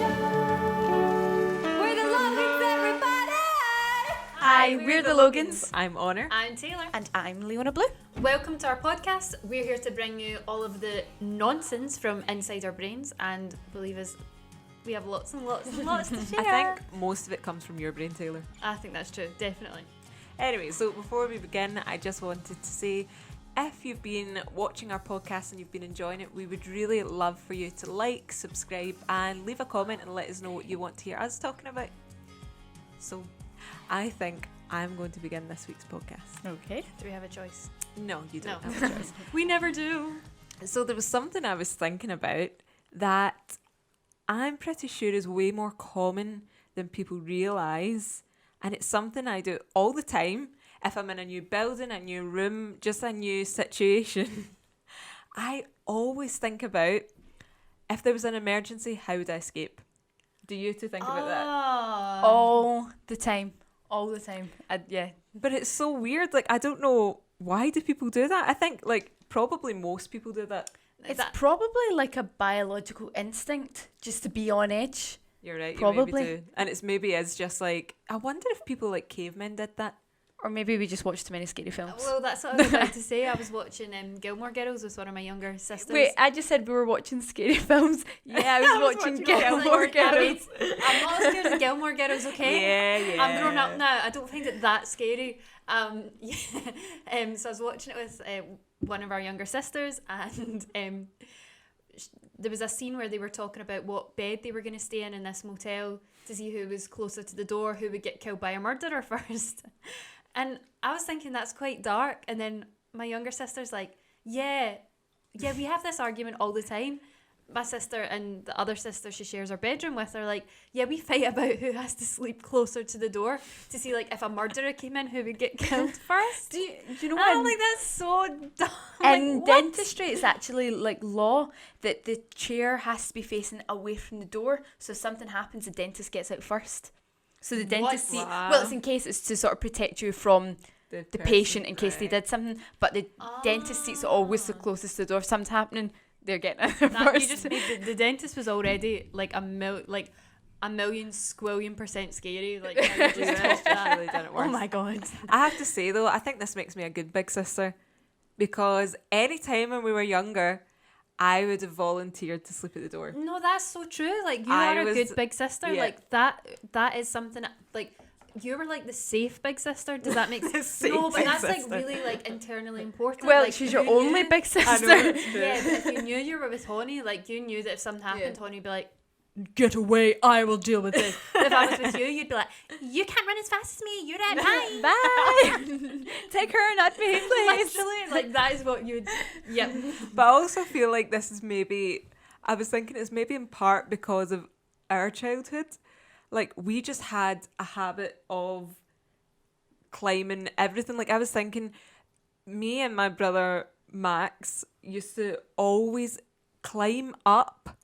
show. We're the Logans, everybody! Hi, we're the Logans. I'm Honor. I'm Taylor. And I'm Leona Blue. Welcome to our podcast. We're here to bring you all of the nonsense from inside our brains, and believe us, we have lots and lots and lots to share. I think most of it comes from your brain, Taylor. I think that's true, definitely. Anyway, so before we begin, I just wanted to say, if you've been watching our podcast and you've been enjoying it, we would really love for you to like, subscribe, and leave a comment and let us know what you want to hear us talking about. So, I think I'm going to begin this week's podcast. Okay. Do we have a choice? No, you don't No. have a choice. We never do. So there was something I was thinking about that I'm pretty sure is way more common than people realise, and it's something I do all the time. If I'm in a new building, a new room, just a new situation, I always think about, if there was an emergency, how would I escape? Do you two think about that? All the time. Yeah. But it's so weird. Like, I don't know, why do people do that? I think, like, probably most people do that. It's probably like a biological instinct just to be on edge. You're right, Probably. you maybe do. And it's maybe is just like, I wonder if people like cavemen did that. Or maybe we just watched too many scary films. Well, that's what I was about to say. I was watching Gilmore Girls with one of my younger sisters. Wait, I just said we were watching scary films. Yeah, I was watching Gilmore Girls. I'm not as scared of Gilmore Girls, okay? Yeah. I'm grown up now. I don't find it that scary. So I was watching it with one of our younger sisters, and there was a scene where they were talking about what bed they were going to stay in this motel to see who was closer to the door, who would get killed by a murderer first. And I was thinking that's quite dark. And then my younger sister's like, yeah, we have this argument all the time. My sister and the other sister she shares her bedroom with are like, yeah, we fight about who has to sleep closer to the door to see, like, if a murderer came in, who would get killed first. Do you know I'm what? like, that's so dumb. In Like, what? dentistry, it's actually like law that the chair has to be facing away from the door. So if something happens, the dentist gets out first. So the dentist well, it's in case it's to sort of protect you from the patient in case they did something. But the dentist seats are always the closest to the door. If something's happening, they're getting out That, first. you just made the dentist was already like a million squillion% scary. Like, now you just topped that. Really done it worse. Oh my god. I have to say though, I think this makes me a good big sister, because any time when we were younger, I would have volunteered to sleep at the door. No, that's so true. Like, you I are a was- good big sister. yeah. Like, that is something, like, you were like the safe big sister. Does that make sense? Safe No, but big that's sister. like really like internally important. well, like, she's you your only knew- big sister. I know, that's true. Yeah, but if you knew you were with Honey, like, you knew that if something happened, Yeah. Honey would be like, get away, I will deal with this. If I was with you, you'd be like, you can't run as fast as me, you're at bye. Bye. Take her and not me, please. Literally, like, that is what you would, yep. But I also feel like this is maybe, I was thinking it's maybe in part because of our childhood. Like, we just had a habit of climbing everything. Like, I was thinking, me and my brother Max used to always climb up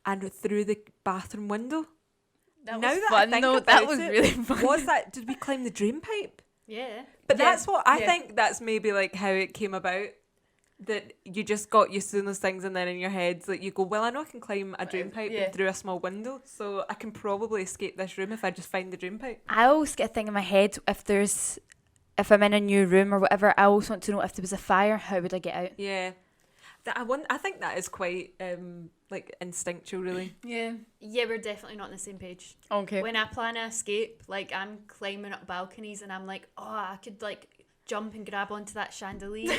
and through the bathroom window. That Now was that I fun, think though. about That was it, really fun. Was that, did we climb the drain pipe? Yeah. But Yeah, that's what I yeah. think, that's maybe like how it came about, that you just got used to those things, and then in your head, like, you go, well, I know I can climb a drain pipe Yeah. through a small window, so I can probably escape this room if I just find the drain pipe. I always get a thing in my head if I'm in a new room or whatever, I always want to know if there was a fire, how would I get out? Yeah. I think that is quite like instinctual, really. Yeah. Yeah, we're definitely not on the same page. Okay. When I plan to escape, like, I'm climbing up balconies and I'm like, oh, I could, like, jump and grab onto that chandelier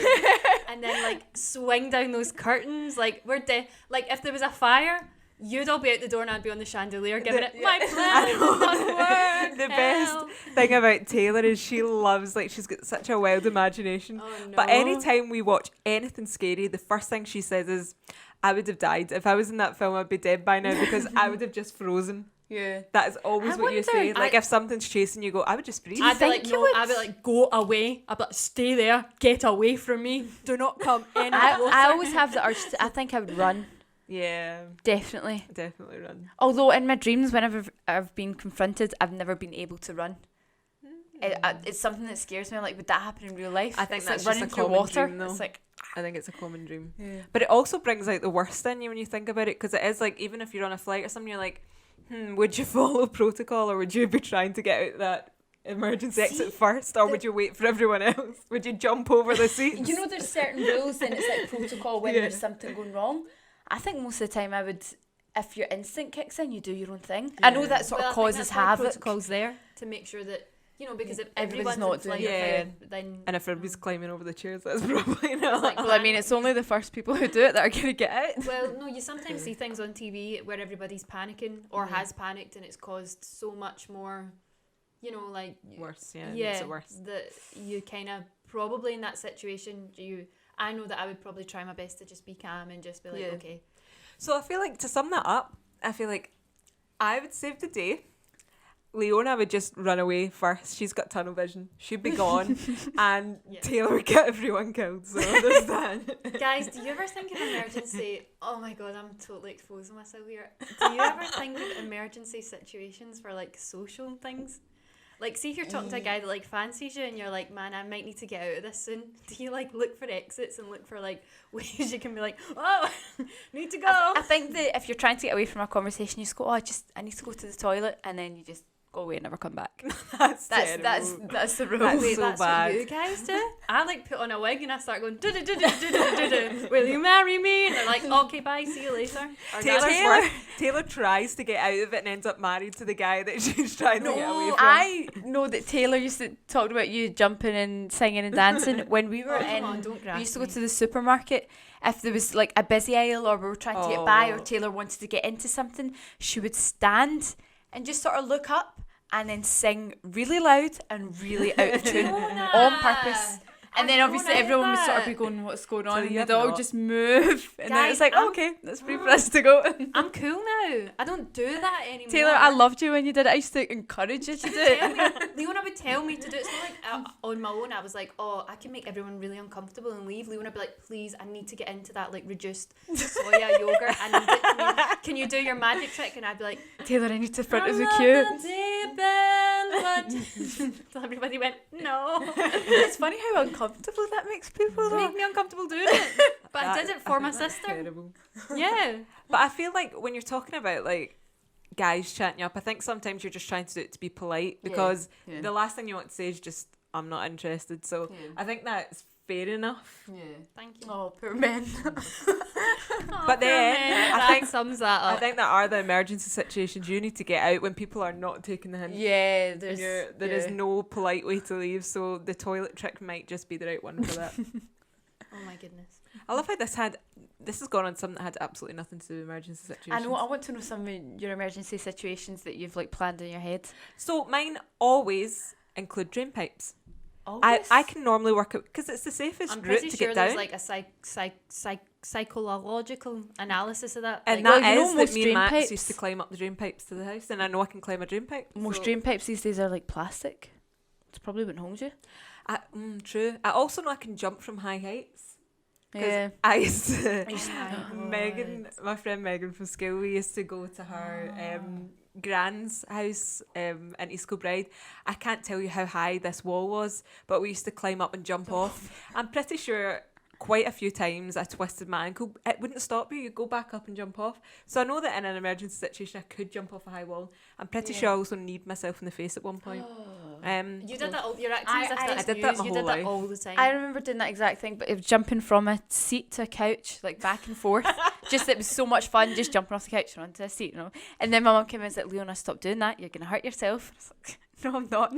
and then, like, swing down those curtains. Like, like, if there was a fire, you'd all be out the door and I'd be on the chandelier giving it my plan. Doesn't work. The Help. best thing about Taylor is she loves, like, she's got such a wild imagination. Oh, no. But anytime we watch anything scary, the first thing she says is, I would have died. If I was in that film, I'd be dead by now, because I would have just frozen. Yeah. That is always what you say. Like, if something's chasing you, go, I would just freeze. I'd be think like, you no, would? I'd be like, go away. I'd be like, stay there. Get away from me. Do not come any closer. I always have the urge I think I would run. Yeah, Definitely. definitely run. Although in my dreams, whenever I've been confronted, I've never been able to run. It's something that scares me. I'm like, would that happen in real life? I think it's that's like just running a through common water. dream, though. It's like, I think it's a common dream. yeah. But it also brings out the worst in you when you think about it, because it is like, even if you're on a flight or something, you're like, would you follow protocol or would you be trying to get out that emergency exit first, or would you wait for everyone else? Would you jump over the seats? You know, there's certain rules and it's like protocol when there's something going wrong. I think most of the time I would, if your instinct kicks in, you do your own thing. I know that sort of causes havoc. Protocol's there to make sure that, you know, because if Everybody's everyone's not not doing flight, then And if everybody's climbing over the chairs, that's probably not. like, Well, I mean, it's only the first people who do it that are going to get out. well, no, you sometimes see things on TV where everybody's panicking or has panicked, and it's caused so much more, you know, like Worse, yeah, makes it worse. that you kind of probably in that situation, I know that I would probably try my best to just be calm and just be like, okay. So I feel like, to sum that up, I feel like I would save the day. Leona would just run away first. She's got tunnel vision. She'd be gone. And Taylor would get everyone killed. So there's that. Guys, do you ever think of emergency? Oh my god, I'm totally exposing myself here. Do you ever think of emergency situations for like social things? Like, see if you're talking to a guy that like fancies you and you're like, man, I might need to get out of this soon. Do you like look for exits and look for like ways you can be like, oh, need to go? I think that if you're trying to get away from a conversation, you just go, oh, I need to go to the toilet, and then you just go away and never come back. That's the rule. That's so that's bad. what you guys do. I like put on a wig and I start going, do. Will you marry me? And they're like, okay, bye, see you later. Or Taylor tries to get out of it and ends up married to the guy that she's trying to get away from. I know that Taylor used to talk about you jumping and singing and dancing when we were we used to go to the supermarket. If there was like a busy aisle or we were trying to get by or Taylor wanted to get into something, she would stand and just sort of look up and then sing really loud and really out of tune on purpose. And then obviously everyone would sort of be going, what's going on? And they'd all just move. And then it's like, okay, that's free for us to go. I'm cool now. I don't do that anymore. Taylor, I loved you when you did it. I used to encourage you to do it. Leona would tell me to do it. It's not like on my own I was like, oh, I can make everyone really uncomfortable and leave. Leona would be like, please, I need to get into that like reduced soya yogurt. I need it. Can you do your magic trick? And I'd be like, Taylor, I need to front of the I'm queue. not the deep end, but so everybody went, no. It's funny how uncomfortable that makes people It though. made me uncomfortable doing it. But I did it for my That's sister. terrible. Yeah. But I feel like when you're talking about like guys chatting you up, I think sometimes you're just trying to do it to be polite, because the last thing you want to say is just, I'm not interested. So I think that's fair enough. Yeah. Thank you. Oh, poor men. But then I think sums that up. I think that are the emergency situations you need to get out when people are not taking the hint. Yeah, And there is no polite way to leave, so the toilet trick might just be the right one for that. Oh my goodness. I love how this has gone on something that had absolutely nothing to do with emergency situations. I know. I want to know some of your emergency situations that you've like planned in your head. So mine always include drain pipes. Always? I can normally work out, because it's the safest I'm route pretty to sure get there's down. like a psychological analysis of that. And like, that you know is that most me and drain Max pipes- used to climb up the drain pipes to the house, and I know I can climb a drain pipe. Most so drain pipes these days are like plastic. It's probably what holds you. True. I also know I can jump from high heights. 'Cause Yeah. I used to. Oh my Megan, my friend Megan from school, we used to go to her grand's house in East Kilbride. I can't tell you how high this wall was, but we used to climb up and jump off. I'm pretty sure quite a few times I twisted my ankle. It wouldn't stop you. You'd go back up and jump off. So I know that in an emergency situation I could jump off a high wall. I'm pretty sure I also kneed myself in the face at one point. You did that all your acting I- stuff. I That's did that news. my You whole did that life. all the time. I remember doing that exact thing, but it was jumping from a seat to a couch, like back and forth. Just it was so much fun, just jumping off the couch and onto a seat, you know. And then my mum came in and said, "Leona, stop doing that. You're gonna hurt yourself." I was like, "No, I'm not."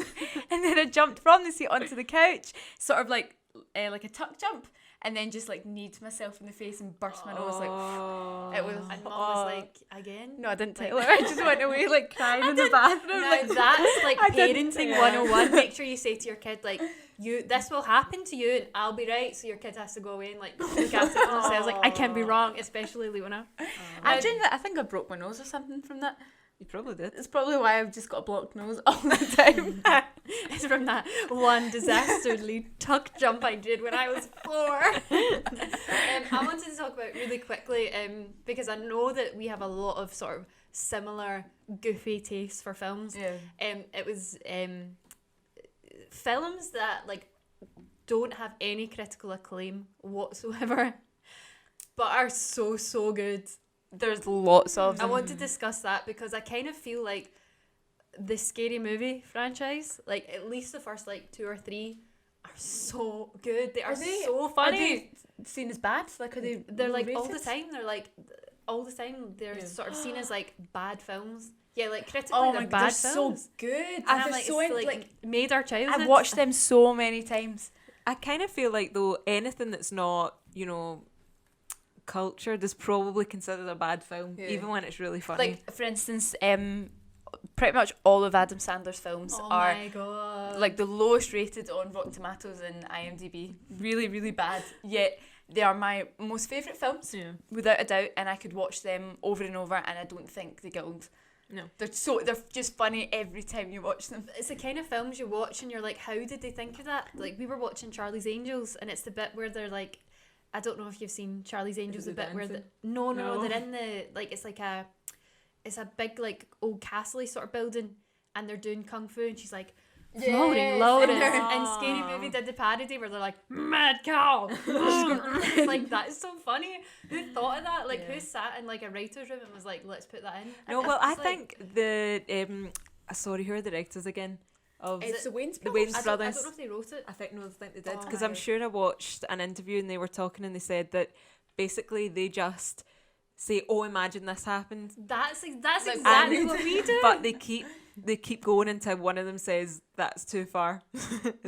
And then I jumped from the seat onto the couch, sort of like a tuck jump, and then just like kneed myself in the face and burst my nose. Like it was. and mum was like, again? No, I didn't tell her. I just went away like crying in the bathroom. Now Like, that's like I didn't parenting say 101. Make sure you say to your kid, like, this will happen to you and I'll be right. So your kid has to go away and like look after it themselves. Like, I can be wrong, especially Leona. I think I broke my nose or something from that. You probably did. It's probably why I've just got a blocked nose all the time. It's from that one disastrously tuck jump I did when I was 4. I wanted to talk about really quickly because I know that we have a lot of sort of similar goofy tastes for films. Yeah. It was films that like don't have any critical acclaim whatsoever, but are so good. There's lots of I them. want to discuss that because I kind of feel like the Scary Movie franchise, like at least the first like 2 or 3, are so good. They are so funny. Are they seen as bad? Like, are they? They're like all the rated? time. They're like all the time. They're sort of seen as like bad films. Yeah, like critically, Oh they're my bad god, they're films. so good. And I'm They're like, so it's like made our childhood. I've watched them so many times. I kind of feel like though anything that's not, cultured is probably considered a bad film, even when it's really funny. Like, for instance, pretty much all of Adam Sandler's films Oh are my god! like the lowest rated on Rotten Tomatoes and IMDb. Really, really bad. Yet they are my most favourite films, without a doubt, and I could watch them over and over, and I don't think they get old. No. They're just funny every time you watch them. It's the kind of films you watch and you're like, how did they think of that? Like, we were watching Charlie's Angels, and it's the bit where they're like, I don't know if you've seen Charlie's Angels, the bit where no, they're in the, like, it's a big like old castle sort of building, and they're doing kung fu, and she's like, floating loaded. And Scary Movie did the parody where they're like, mad cow. Like, that is so funny. Who thought of that? Like, who sat in like a writer's room and was like, let's put that in? No, well, I think the sorry, who are the writers again? It's the Wayne's the Brothers. Wayne's Brothers. I don't know if they wrote it. I think they did, Oh, because I'm sure I watched an interview and they were talking and they said that basically they just say, "Oh, imagine this happened," That's exactly And- what we do. but they keep going until one of them says that's too far.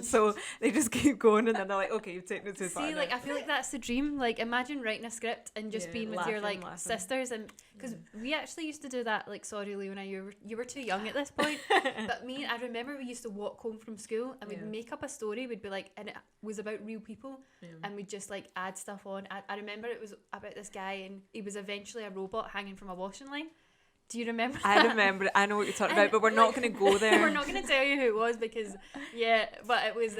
So they just keep going, and then they're like, "Okay, you've taken it too far." See, like, I feel like that's the dream. Like, imagine writing a script and just being with your laughing. sisters, and because we actually used to do that. Like, sorry, Leona, you were too young at this point. But I remember we used to walk home from school and we'd make up a story. We'd be like, and it was about real people, and we'd just like add stuff on. I remember it was about this guy, and he was eventually a robot hanging from a washing line. Do you remember that? I remember it. I know what you're talking about, but we're not going to go there. We're not going to tell you who it was because, but it was,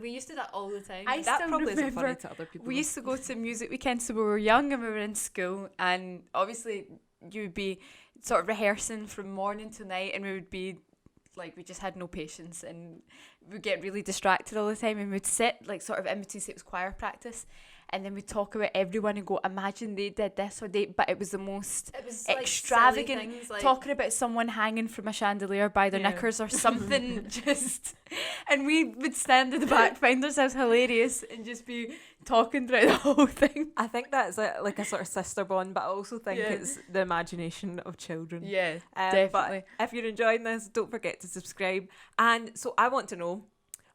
we used to do that all the time. I That still probably isn't remember funny to other people. we used to go to music weekends, so we were young and we were in school, and obviously you would be sort of rehearsing from morning to night, and we would be like, we just had no patience, and we'd get really distracted all the time, and we'd sit like sort of in between, say it was choir practice, and then we'd talk about everyone and go, imagine they did this or they, but it was the most like, extravagant, silly things, like, talking about someone hanging from a chandelier by their knickers or something. Just, and we would stand in the back, find ourselves hilarious, and just be talking throughout the whole thing. I think that's like a sort of sister bond, but I also think it's the imagination of children. Yeah, But if you're enjoying this, don't forget to subscribe. And so I want to know,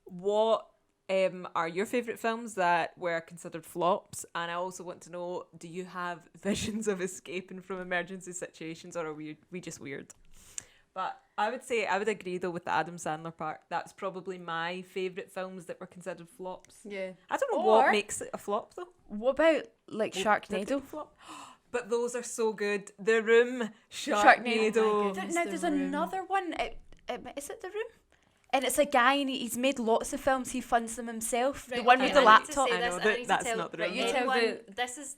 what are your favourite films that were considered flops? And I also want to know, do you have visions of escaping from emergency situations, or are we just weird? But I would agree though with the Adam Sandler part. That's probably my favourite films that were considered flops. yeah. I don't know Or- what makes it a flop though. What about like Did Sharknado? it flop? But those are so good. The Room, Sharknado. Sharknado. goodness. Now The there's Room. another one. Is it The Room? And it's a guy, and he's made lots of films. He funds them himself. Right, the one okay, with the I need to laptop. say I know this, that need to that's tell- not The Right, Room. you tell anyone,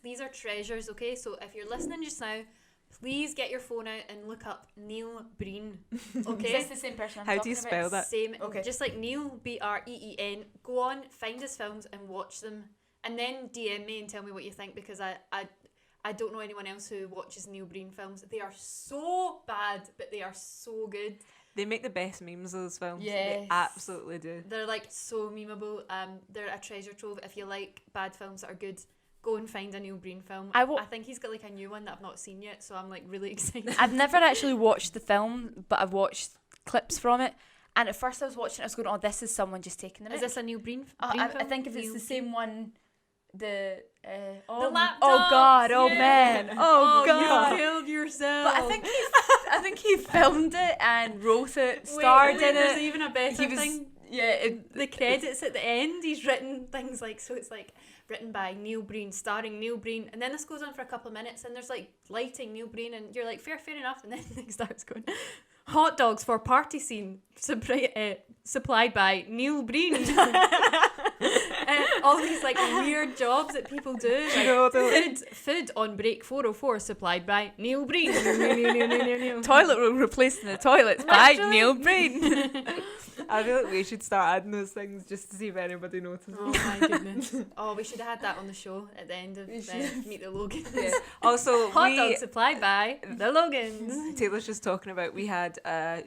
these are treasures, okay? So if you're listening just now, please get your phone out and look up Neil Breen, okay? Is this the same person I'm How do you talking spell about? that? Same, Okay. just like Neil, Breen. Go on, find his films and watch them, and then DM me and tell me what you think, because I don't know anyone else who watches Neil Breen films. They are so bad, but they are so good. They make the best memes of those films. They Yes. absolutely do. They're like so memeable. They're a treasure trove. If you like bad films that are good, go and find a Neil Breen film. I think he's got like a new one that I've not seen yet, so I'm like really excited. I've never actually watched the film, but I've watched clips from it. And at first I was watching it, I was going, oh, this is someone just taking the Is mick. this a Neil Breen? Oh, Breen I film? think if it's Neil the same one, the laptop, oh god, oh yeah. man, oh god. You killed yourself. But I think he filmed it and wrote it, starred in There's it. even a better He was thing. The credits at the end, he's written things like, so it's like written by Neil Breen, starring Neil Breen, and then this goes on for a couple of minutes, and there's like lighting Neil Breen, and you're like, fair enough, and then it starts going, hot dogs for party scene, supplied by Neil Breen. And all these like weird jobs that people do, like food on break 404, supplied by Neil Breen. Toilet room replacing the toilets by Literally. Neil Breen. I feel like we should start adding those things just to see if anybody notices. Oh my goodness. Oh, we should have had that on the show at the end of Meet the Logans. Yeah. Also, Hot dog supplied by the Logans. Taylor's just talking about, we had a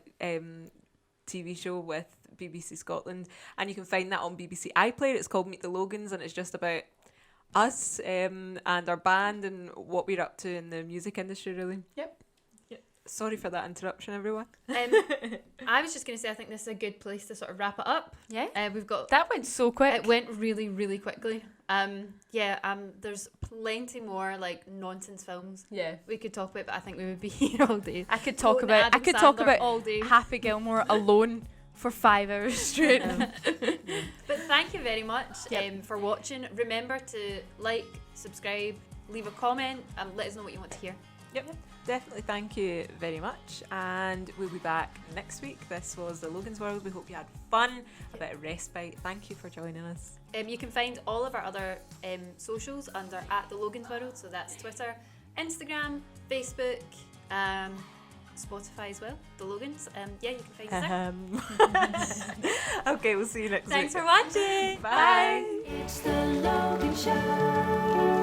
TV show with BBC Scotland, and you can find that on BBCiPlayer. It's called Meet the Logans, and it's just about us and our band and what we're up to in the music industry, really. Yep. Sorry for that interruption, everyone. I was just going to say, I think this is a good place to sort of wrap it up. Yeah. We've got... That went so quick. It went really, really quickly. There's plenty more like nonsense films Yeah. we could talk about, but I think we would be here all day. I could talk Quoting about Adam Sandler all day. Happy Gilmore alone for 5 hours straight. But thank you very much Yep. for watching. Remember to like, subscribe, leave a comment, and let us know what you want to hear. Yep. Definitely thank you very much, and we'll be back next week. This was the Logan's World. We hope you had fun, a bit of respite. Thank you for joining us. You can find all of our other socials under @the Logan's World, so that's Twitter, Instagram, Facebook, Spotify as well, the Logans. You can find us there. Okay, we'll see you next week. Thanks for watching. Bye. It's the Logan Show.